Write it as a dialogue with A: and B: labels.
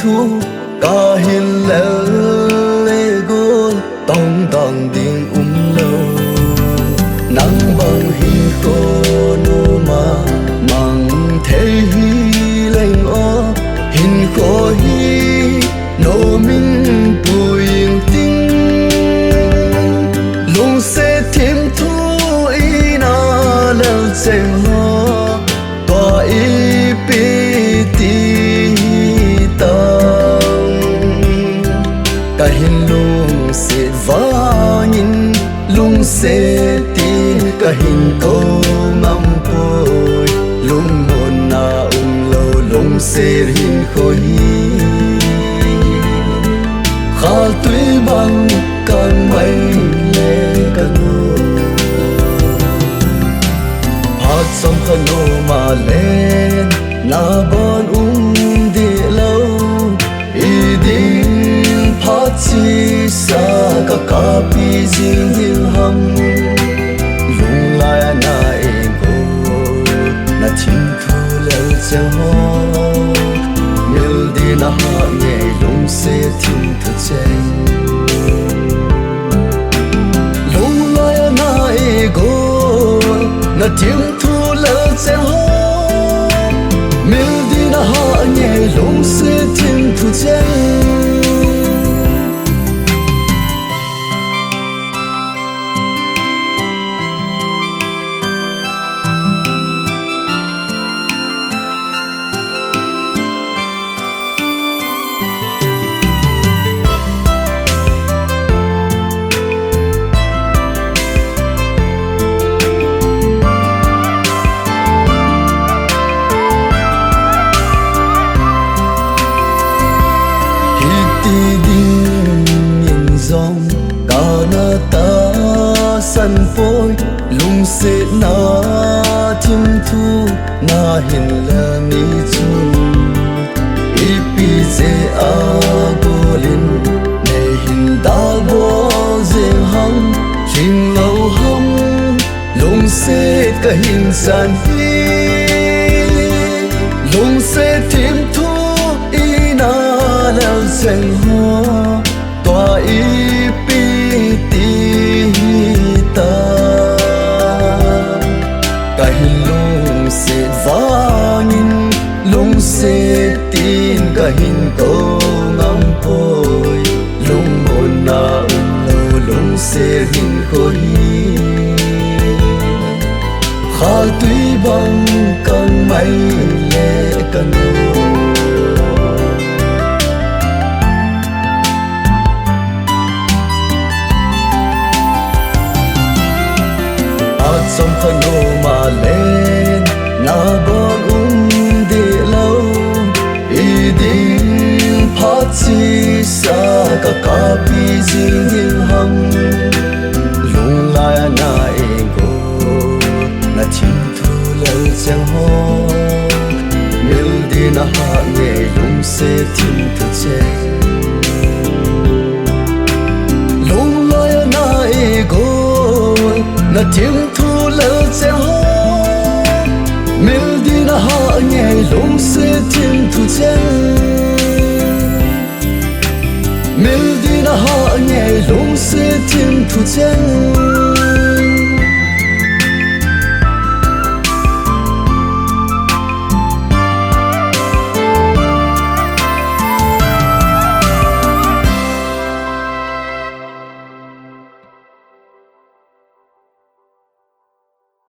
A: thu cả hin lệ gôn tông tông đình lâu nắng bằng hin khô nô mà mang thế hi lên ó hin khô hi nô minh bùi tinh lung sẽ thêm thu ý na lâu chèn ho tòa ý pi ti tông cả hin lung sẽ vã nhìn lung sẽ tin cả hin câu ngắm bồi lung mồn na lâu lung sẽ hin khôi khá tuy bằng càng mây lệ càng ngô hát xong khăn nô mà lên na bon đi lâu ý định phát chi xa cả cả bi riêng hiu hâm lung lại na em cô na chim thu lâu chẳng ho miêu đi na hạ nhẹ lung sẽ thiên thật chênh lung lại na em cô na chim thu lâu chẳng ho miêu đi na hạ nhẹ lung sẽ thiên thật chênh sân phôi lung sẽ na thiêm thu na hin là mi chun ipi je a golin ne hin dal bo je hang chim lâu hâm lung sẽ cả hin san hi lung sẽ thiêm thu i na lao sen ho tòa ipi ti cả hin lung sẽ vã nhìn lung sẽ tin cả hin câu ngắm bồi lung hồn na lâu lung sẽ hin khôi khá tuy bằng càng mây lệ càng ngô xong khăn nô mà lên na bon đi lâu ý định phát chi xa cả cả bi riêng hiu hâm lung lại na em cô na chim thu lâu chẳng ho miêu đi na hạ nhẹ lung sẽ thiên thật chênh lung lại na em cô na thiên thu lâu chẳng ho miêu đi na hạ nhẹ lung sẽ thiên thu chênh miêu đi na hạ nhẹ lung sẽ thiên thu chênh